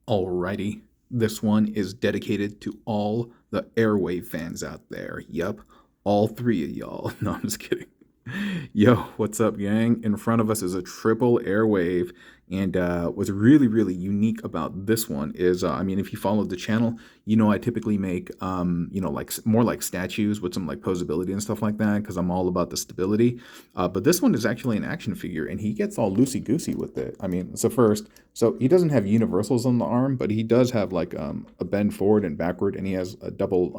Alrighty, this one is dedicated to all the Airwave fans out there. Yup, all three of y'all. No, I'm just kidding. Yo, what's up, gang? In front of us is a triple Airwave, and what's really, really unique about this one is, if you followed the channel, you know I typically make, like more like statues with some like posability and stuff like that, because I'm all about the stability. But this one is actually an action figure, and he gets all loosey-goosey with it. I mean, so first, so he doesn't have universals on the arm, but he does have like a bend forward and backward, and he has a double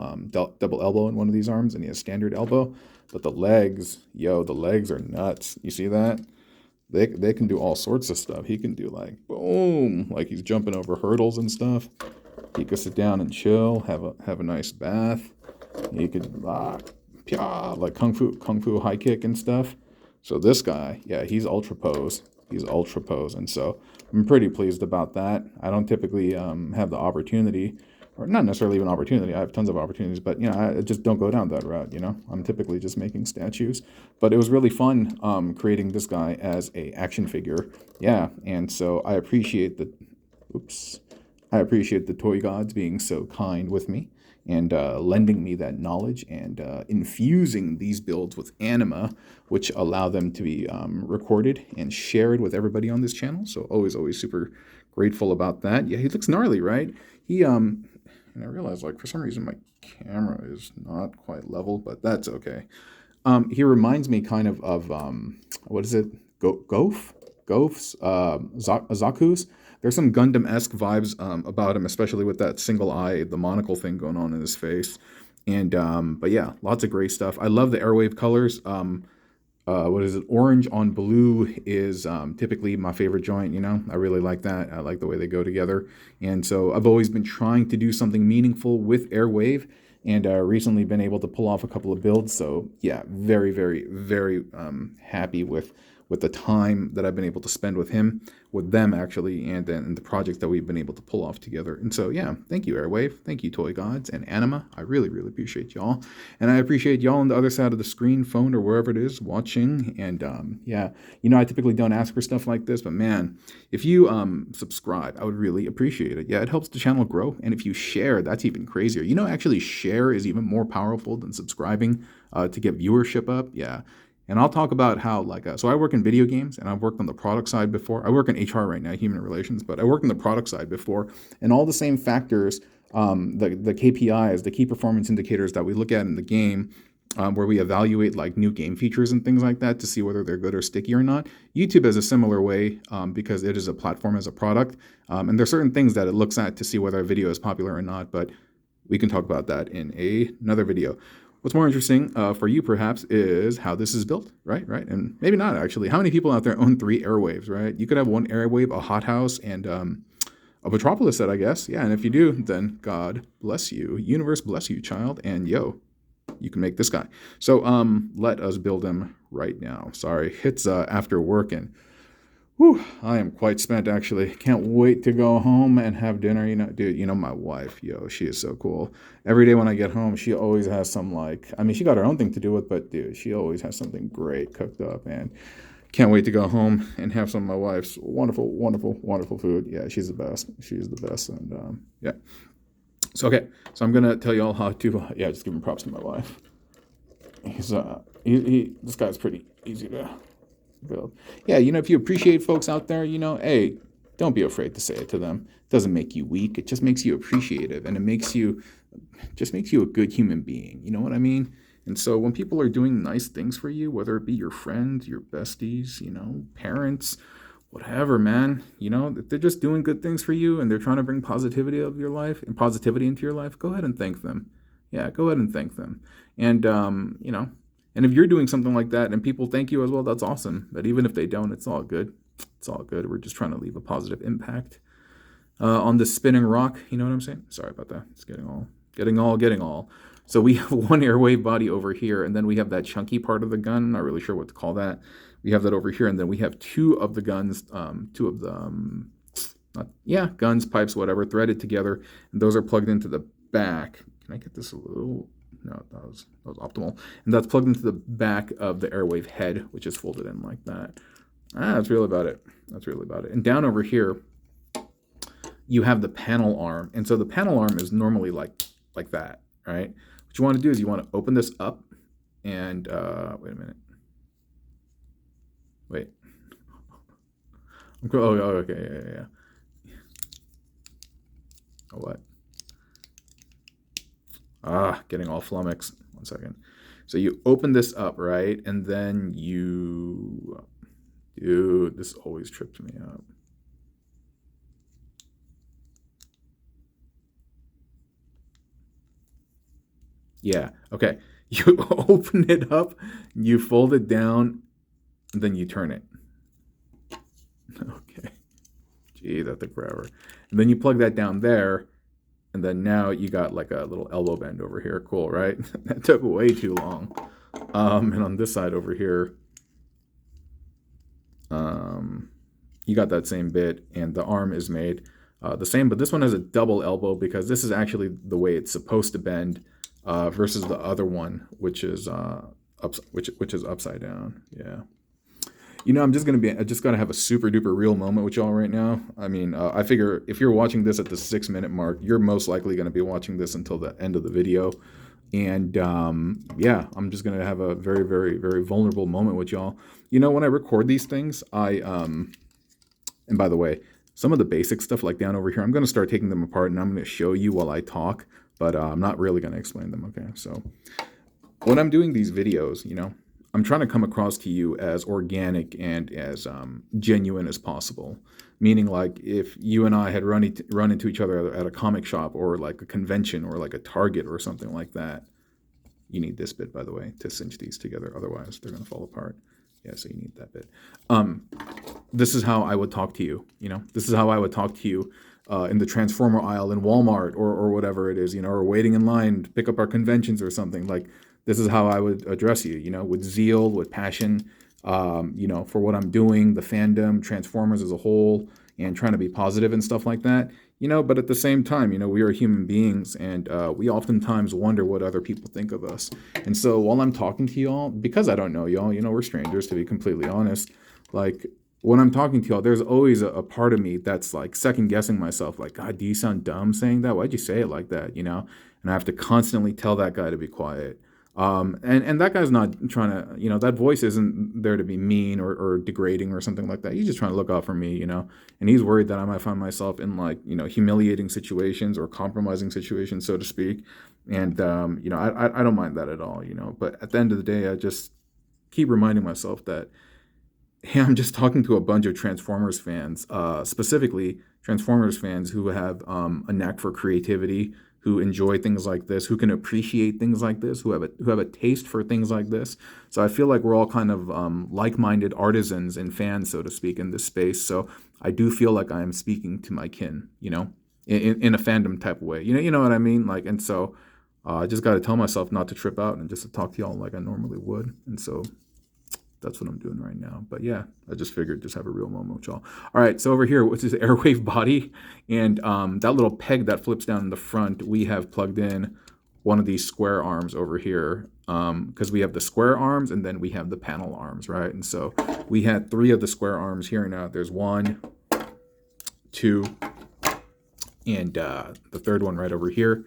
elbow in one of these arms, and he has standard elbow. But the legs, the legs are nuts. You see that? They can do all sorts of stuff. He can do like boom, like he's jumping over hurdles and stuff. He could sit down and chill, have a nice bath. He could like kung fu high kick and stuff. So this guy, yeah, he's ultra pose. He's ultra pose, and so I'm pretty pleased about that. I don't typically have the opportunity, or not necessarily even opportunity. I have tons of opportunities, but I just don't go down that route. I'm typically just making statues. But it was really fun creating this guy as a action figure. Yeah, and so I appreciate the toy gods being so kind with me and lending me that knowledge and infusing these builds with anima, which allow them to be recorded and shared with everybody on this channel. So always super grateful about that. Yeah, he looks gnarly, right? And I realized, like, for some reason my camera is not quite level, but that's okay. He reminds me kind of what is it? Gophs? Zaku's? There's some Gundam-esque vibes about him, especially with that single eye, the monocle thing going on in his face. And, but yeah, lots of great stuff. I love the Airwave colors. What is it? Orange on blue is typically my favorite joint. I really like that. I like the way they go together. And so I've always been trying to do something meaningful with Airwave, and recently been able to pull off a couple of builds. So yeah, very, very, very happy with the time that I've been able to spend with them actually, and then the projects that we've been able to pull off together. And so yeah, thank you Airwave, thank you Toy Gods and Anima. I really, really appreciate y'all, and I appreciate y'all on the other side of the screen, phone, or wherever it is watching. And I typically don't ask for stuff like this, but man, if you subscribe, I would really appreciate it. Yeah, it helps the channel grow, and if you share, that's even crazier. Actually share is even more powerful than subscribing to get viewership up. Yeah. And I'll talk about how, so I work in video games, and I've worked on the product side before. I work in HR right now, human relations, but I worked on the product side before. And all the same factors, the KPIs, the key performance indicators that we look at in the game, where we evaluate like new game features and things like that to see whether they're good or sticky or not. YouTube is a similar way because it is a platform as a product. And there's certain things that it looks at to see whether a video is popular or not, but we can talk about that in another video. What's more interesting for you, perhaps, is how this is built, right? And maybe not, actually. How many people out there own 3 Airwaves, right? You could have 1 Airwave, a hothouse, and a Metropolis set, I guess. Yeah, and if you do, then God bless you. Universe bless you, child. And yo, you can make this guy. So let us build him right now. Sorry, it's after work, and I am quite spent, actually. Can't wait to go home and have dinner. Dude, my wife, she is so cool. Every day when I get home, she always has some she got her own thing to do with, but dude, she always has something great cooked up, and can't wait to go home and have some of my wife's wonderful, wonderful, wonderful food. Yeah, she's the best. She's the best, and yeah. So, okay, so I'm going to tell you all how to, just give him props to my wife. This guy's pretty easy to build. Yeah, if you appreciate folks out there, hey, don't be afraid to say it to them. It doesn't make you weak. It just makes you appreciative, and it makes you a good human being. You know what I mean? And so when people are doing nice things for you, whether it be your friends, your besties, parents, whatever, man, if they're just doing good things for you and they're trying to bring positivity of your life and positivity into your life, go ahead and thank them. Yeah, go ahead and thank them. And and if you're doing something like that and people thank you as well, that's awesome. But even if they don't, it's all good. It's all good. We're just trying to leave a positive impact on this spinning rock. You know what I'm saying? Sorry about that. It's getting all. So we have 1 Airwave body over here, and then we have that chunky part of the gun. Not really sure what to call that. We have that over here, and then we have 2 of the guns, guns, pipes, whatever, threaded together, and those are plugged into the back. Can I get this a little? No, that was optimal. And that's plugged into the back of the Airwave head, which is folded in like that. That's really about it. And down over here, you have the panel arm. And so the panel arm is normally like that, right? What you want to do is you want to open this up and, wait a minute. Wait. Oh, okay, yeah. Oh, what? Getting all flummoxed. 1 second. So you open this up, right? And then you... Dude, this always trips me up. Yeah, okay. You open it up, you fold it down, and then you turn it. Okay. Gee, that took forever. And then you plug that down there, and then now you got like a little elbow bend over here. Cool, right? That took way too long. And on this side over here, you got that same bit, and the arm is made the same, but this one has a double elbow because this is actually the way it's supposed to bend, versus the other one, which is which is upside down. Yeah. You know, I'm just gonna have a super duper real moment with y'all right now. I mean, I figure if you're watching this at the 6-minute mark, you're most likely gonna be watching this until the end of the video. And yeah, I'm just gonna have a very, very, very vulnerable moment with y'all. You know, when I record these things, and by the way, some of the basic stuff like down over here, I'm gonna start taking them apart and I'm gonna show you while I talk, but I'm not really gonna explain them. Okay, so when I'm doing these videos, you know, I'm trying to come across to you as organic and as genuine as possible. Meaning, like, if you and I had run into each other at a comic shop or like a convention or like a Target or something like that. You need this bit, by the way, to cinch these together. Otherwise, they're going to fall apart. Yeah, so you need that bit. This is how I would talk to you. You know, this is how I would talk to you in the Transformer aisle in Walmart or whatever it is. You know, or waiting in line to pick up our conventions or something. Like, this is how I would address you. You know, with zeal, with passion. You know, for what I'm doing, the fandom, Transformers as a whole, and trying to be positive and stuff like that. You know, but at the same time, you know, we are human beings, and we oftentimes wonder what other people think of us. And so while I'm talking to y'all, because I don't know y'all, you know, we're strangers, to be completely honest, like, when I'm talking to y'all, there's always a part of me that's like second guessing myself, like, God, do you sound dumb saying that? Why'd you say it like that? You know, and I have to constantly tell that guy to be quiet. And that guy's not trying to, you know, that voice isn't there to be mean or degrading or something like that. He's just trying to look out for me, you know, and he's worried that I might find myself in, like, you know, humiliating situations or compromising situations, so to speak. And, you know, I don't mind that at all, you know, but at the end of the day, I just keep reminding myself that, hey, I'm just talking to a bunch of Transformers fans, specifically Transformers fans who have a knack for creativity, who enjoy things like this, who can appreciate things like this, who have a taste for things like this. So I feel like we're all kind of like-minded artisans and fans, so to speak, in this space. So I do feel like I am speaking to my kin, you know, in a fandom type of way. You know what I mean? Like, and so I just got to tell myself not to trip out and just to talk to y'all like I normally would. And so that's what I'm doing right now. But yeah, I just figured just have a real moment with y'all. All right, so over here, which is the Airwave body, and that little peg that flips down in the front, we have plugged in one of these square arms over here, because we have the square arms and then we have the panel arms, right? And so we had 3 of the square arms here now. There's 1, 2, and the third one right over here.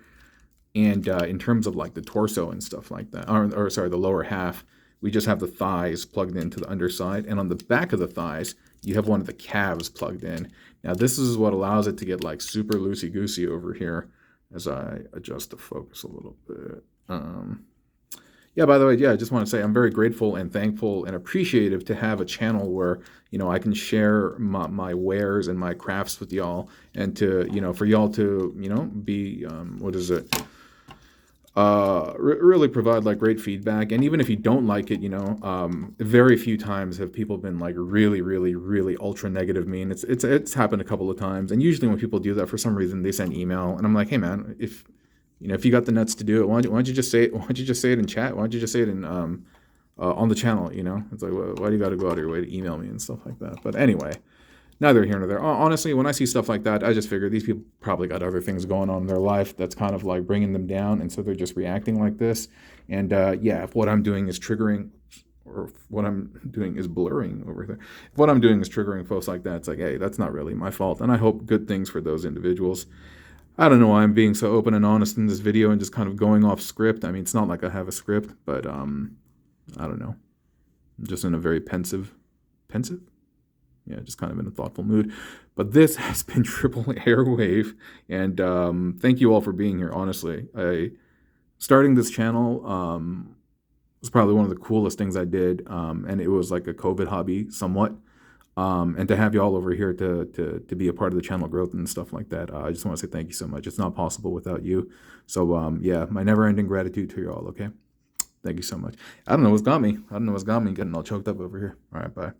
And in terms of like the torso and stuff like that, or sorry, the lower half, we just have the thighs plugged into the underside. And on the back of the thighs, you have one of the calves plugged in. Now, this is what allows it to get like super loosey-goosey over here as I adjust the focus a little bit. Yeah, by the way, yeah, I just want to say I'm very grateful and thankful and appreciative to have a channel where, you know, I can share my wares and my crafts with y'all, and to, you know, for y'all to, you know, be, really provide like great feedback. And even if you don't like it, you know, very few times have people been like really, really, really ultra negative mean. It's happened a couple of times, and usually when people do that, for some reason they send email, and I'm like, hey man, if you got the nuts to do it, why don't you just say it? Why don't you just say it in chat? Why don't you just say it in on the channel? You know, it's like, why do you got to go out of your way to email me and stuff like that? But anyway, neither here nor there. Honestly, when I see stuff like that, I just figure these people probably got other things going on in their life that's kind of like bringing them down, and so they're just reacting like this. And yeah, if what I'm doing is triggering, or if what I'm doing is blurring over there. If what I'm doing is triggering folks like that, it's like, hey, that's not really my fault. And I hope good things for those individuals. I don't know why I'm being so open and honest in this video and just kind of going off script. I mean, it's not like I have a script, but I don't know. I'm just in a very pensive? Yeah, just kind of in a thoughtful mood. But this has been Triple Airwave, and thank you all for being here, honestly. Starting this channel was probably one of the coolest things I did, and it was like a COVID hobby somewhat. And to have you all over here to be a part of the channel growth and stuff like that, I just want to say thank you so much. It's not possible without you. So yeah, my never-ending gratitude to you all, okay? Thank you so much. I don't know what's got me. Getting all choked up over here. All right, bye.